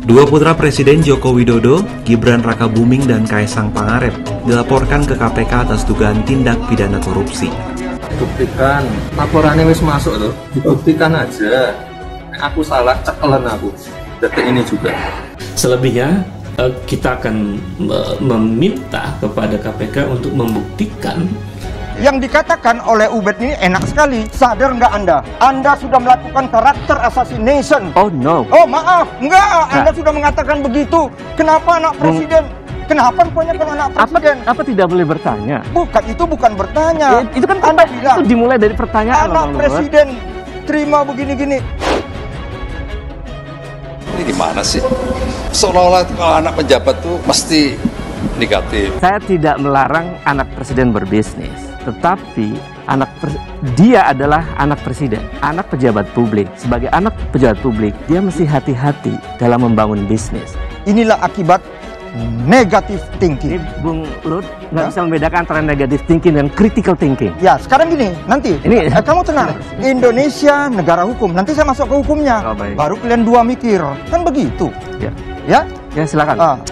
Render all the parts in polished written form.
Dua putra Presiden Joko Widodo, Gibran Rakabuming dan Kaisang Pangarep dilaporkan ke KPK atas dugaan tindak pidana korupsi. Buktikan, laporannya wis masuk loh, dibuktikan aja. Aku salah, cekelan aku. Detik ini juga. Selebihnya, kita akan meminta kepada KPK untuk membuktikan. Yang dikatakan oleh Ubed ini enak sekali. Sadar nggak Anda? Anda sudah melakukan karakter assassination. Oh no. Oh maaf, nggak. Anda sudah mengatakan begitu. Kenapa anak presiden? Kenapa rupanya kalau anak presiden? Apa tidak boleh bertanya? Bukan, itu bukan bertanya. Itu kan Anda bilang, itu dimulai dari pertanyaan. anak presiden terima begini-gini. Ini gimana sih? Seolah-olah kalau anak pejabat tuh mesti negatif. Saya tidak melarang anak presiden berbisnis, tetapi dia adalah anak presiden, anak pejabat publik. Sebagai anak pejabat publik, dia mesti hati-hati dalam membangun bisnis. Inilah akibat negative thinking. Ini Bung Lut nggak bisa membedakan antara negative thinking dan critical thinking. Ya, sekarang gini, nanti kamu tenang. Indonesia negara hukum. Nanti saya masuk ke hukumnya. Oh, baik. Baru kalian dua mikir. Kan begitu. Ya silakan.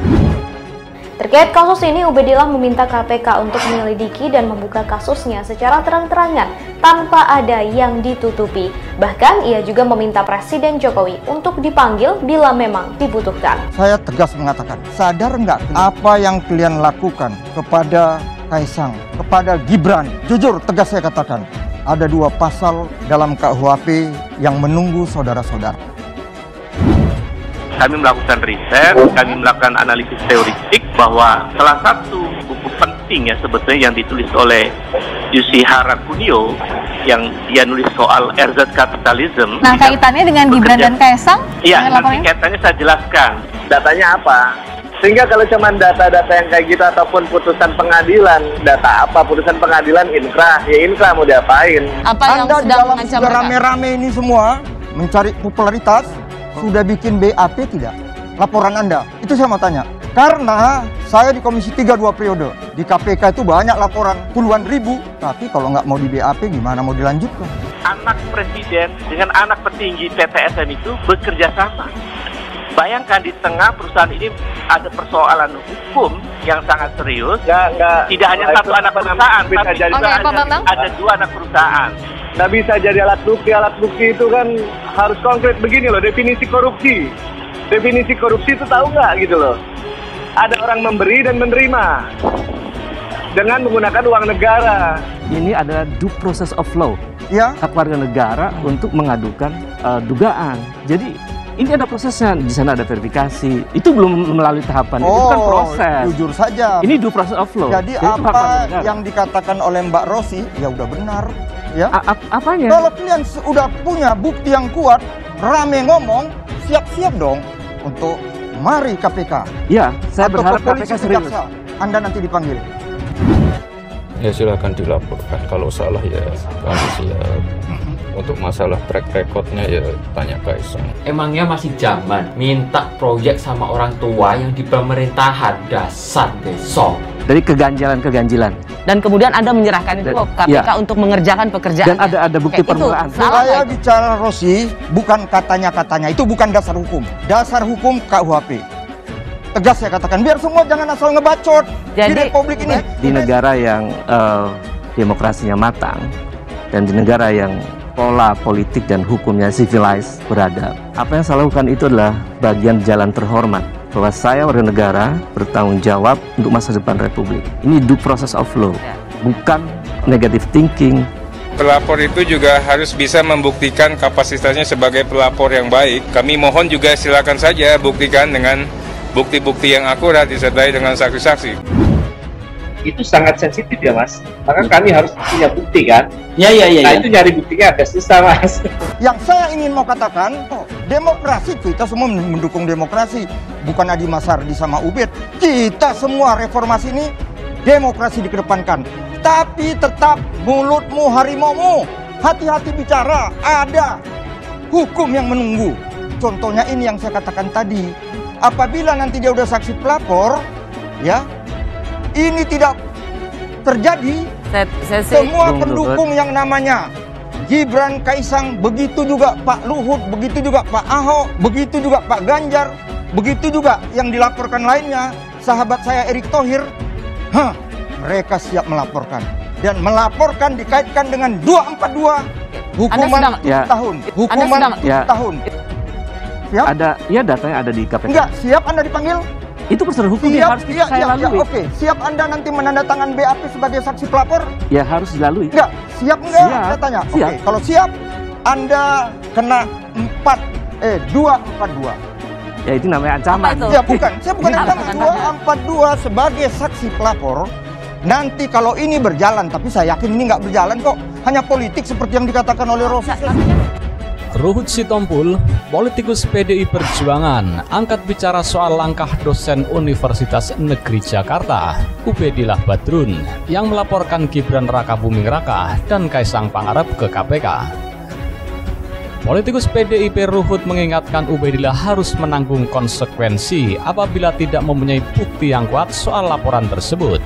Terkait kasus ini, Ubedillah meminta KPK untuk menyelidiki dan membuka kasusnya secara terang-terangan tanpa ada yang ditutupi. Bahkan ia juga meminta Presiden Jokowi untuk dipanggil bila memang dibutuhkan. Saya tegas mengatakan, sadar nggak apa yang kalian lakukan kepada Kaisang, kepada Gibran? Jujur, tegas saya katakan, ada 2 pasal dalam KUHP yang menunggu saudara-saudara. Kami melakukan riset, kami melakukan analisis teoritik bahwa salah satu buku penting ya sebetulnya yang ditulis oleh Yoshihara Kunio yang dia nulis soal RZ Capitalism. Nah, kaitannya dengan Gibran dan Kaisang? Iya, nanti kaitannya saya jelaskan. Datanya apa? Sehingga kalau cuma data-data yang kayak gitu ataupun putusan pengadilan, data apa? Putusan pengadilan inkrah, ya inkrah mau diapain? Apa yang Anda sedang dalam mengancam sudah rame-rame ini semua mencari popularitas, sudah bikin BAP tidak? Laporan Anda, itu saya mau tanya. Karena saya di Komisi 3 2 periode, di KPK itu banyak laporan, puluhan ribu. Tapi kalau nggak mau di BAP, gimana mau dilanjutkan? Anak presiden dengan anak petinggi PTSN itu bekerja sama. Bayangkan di tengah perusahaan ini ada persoalan hukum yang sangat serius. Tidak hanya satu anak perusahaan, tapi ada 2 anak perusahaan. Nggak bisa jadi alat bukti itu kan harus konkret. Begini loh, definisi korupsi. Definisi korupsi itu tahu nggak gitu loh. Ada orang memberi dan menerima dengan menggunakan uang negara. Ini adalah due process of law. Ya. Hak warga negara untuk mengadukan dugaan. Jadi ini ada prosesnya, di sana ada verifikasi. Itu belum melalui tahapan, itu kan proses. Jujur saja. Ini due process of law. Jadi apa yang dikatakan oleh Mbak Rosi, ya udah benar. Ya. Apanya? Kalau kalian udah punya bukti yang kuat, rame ngomong, siap-siap dong untuk mari KPK. Ya, saya atau berharap KPK polisi serius. kejaksa. Anda nanti dipanggil. Ya silakan dilaporkan. Kalau salah ya kami siap. Untuk masalah track recordnya ya tanya Kaisang. Emangnya masih zaman minta proyek sama orang tua yang di pemerintahan? Dasar besok. Dari keganjilan. Dan kemudian Anda menyerahkan itu ke KPK untuk mengerjakan pekerjaan. Dan ada bukti permulaan. Saya bicara Rosi, bukan katanya-katanya. Itu bukan dasar hukum. Dasar hukum KUHP. Tegas saya katakan, biar semua jangan asal ngebacot di Republik ini. Di negara yang demokrasinya matang dan di negara yang pola politik dan hukumnya civilized, beradab, apa yang saya lakukan itu adalah bagian jalan terhormat bahwa saya warga negara bertanggung jawab untuk masa depan Republik. Ini due process of law, bukan negative thinking. Pelapor itu juga harus bisa membuktikan kapasitasnya sebagai pelapor yang baik. Kami mohon juga silakan saja buktikan dengan bukti-bukti yang akurat disertai dengan saksi-saksi. Itu sangat sensitif ya Mas, maka kami harus punya bukti kan? Iya. Nah itu nyari buktinya agak susah Mas. Yang saya ingin mau katakan, demokrasi, kita semua mendukung demokrasi. Bukan Adi Masardi sama Ubed, kita semua reformasi ini demokrasi dikedepankan. Tapi tetap mulutmu harimaumu, hati-hati bicara, ada hukum yang menunggu. Contohnya ini yang saya katakan tadi, apabila nanti dia udah saksi pelapor, ya, ini tidak terjadi, semua pendukung yang namanya Gibran, Kaisang, begitu juga Pak Luhut, begitu juga Pak Ahok, begitu juga Pak Ganjar, Begitu juga yang dilaporkan lainnya, sahabat saya Erick Thohir, mereka siap melaporkan. Dan melaporkan dikaitkan dengan 242, hukuman 7 tahun. Hukuman 7 tahun. Siap? Ada, ya datanya ada di KPK. Enggak, siap Anda dipanggil? Itu proses hukum yang harus saya lalui. Oke, siap Anda nanti menandatangan BAP sebagai saksi pelapor? Ya harus dilalui. Enggak, siap enggak? Siap. Saya tanya. Siap. Oke, kalau siap, Anda kena 242. Ya itu namanya ancaman. Ya bukan, saya bukan ancaman. 242 sebagai saksi pelapor. Nanti kalau ini berjalan, tapi saya yakin ini nggak berjalan kok. Hanya politik seperti yang dikatakan oleh Rosi. Ruhut Sitompul, politikus PDI Perjuangan, angkat bicara soal langkah dosen Universitas Negeri Jakarta, Ubedillah Badrun, yang melaporkan Gibran Rakabuming Raka dan Kaisang Pangarep ke KPK. Politikus PDIP Ruhut mengingatkan Ubedillah harus menanggung konsekuensi apabila tidak mempunyai bukti yang kuat soal laporan tersebut.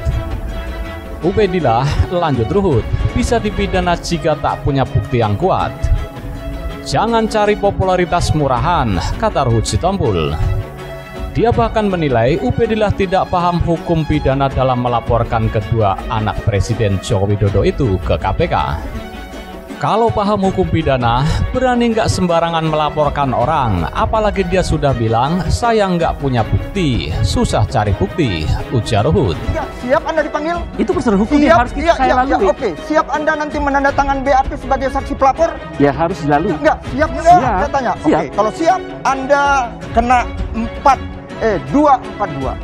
Ubedillah, lanjut Ruhut, bisa dipidana jika tak punya bukti yang kuat. Jangan cari popularitas murahan, kata Ruhut Sitompul. Dia bahkan menilai Ubedillah tidak paham hukum pidana dalam melaporkan kedua anak Presiden Joko Widodo itu ke KPK. Kalau paham hukum pidana, berani nggak sembarangan melaporkan orang, apalagi dia sudah bilang, saya nggak punya bukti, susah cari bukti, ujar Ruhut. Siap Anda dipanggil? Itu proses hukum yang harus saya lalui. Oke, siap Anda nanti menandatangan BAP sebagai saksi pelapor? Ya harus dilalui. Enggak, siap enggak? Saya tanya. Oke, kalau siap, Anda kena 242.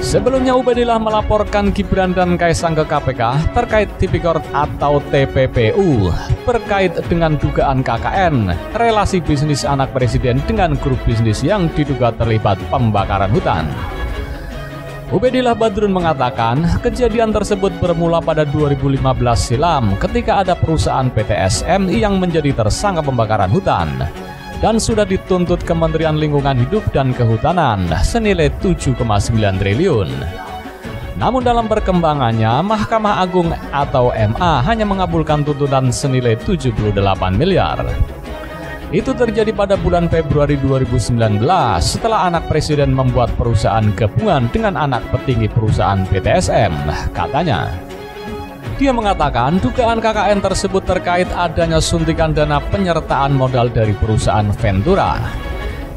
Sebelumnya Ubedillah melaporkan Gibran dan Kaisang ke KPK terkait Tipikor atau TPPU berkait dengan dugaan KKN, relasi bisnis anak presiden dengan grup bisnis yang diduga terlibat pembakaran hutan. Ubedillah Badrun mengatakan kejadian tersebut bermula pada 2015 silam ketika ada perusahaan PTSM yang menjadi tersangka pembakaran hutan dan sudah dituntut Kementerian Lingkungan Hidup dan Kehutanan senilai 7,9 triliun. Namun dalam perkembangannya, Mahkamah Agung atau MA hanya mengabulkan tuntutan senilai 78 miliar. Itu terjadi pada bulan Februari 2019 setelah anak presiden membuat perusahaan gabungan dengan anak petinggi perusahaan PTSM, katanya. Dia mengatakan dugaan KKN tersebut terkait adanya suntikan dana penyertaan modal dari perusahaan Ventura.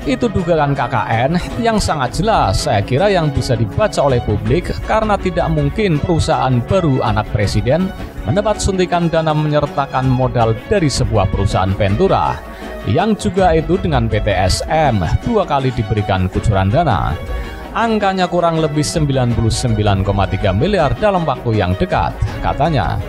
Itu dugaan KKN yang sangat jelas, saya kira yang bisa dibaca oleh publik karena tidak mungkin perusahaan baru anak presiden mendapat suntikan dana menyertakan modal dari sebuah perusahaan Ventura, yang juga itu dengan PTSM 2 kali diberikan kucuran dana. Angkanya kurang lebih 99,3 miliar dalam waktu yang dekat, katanya.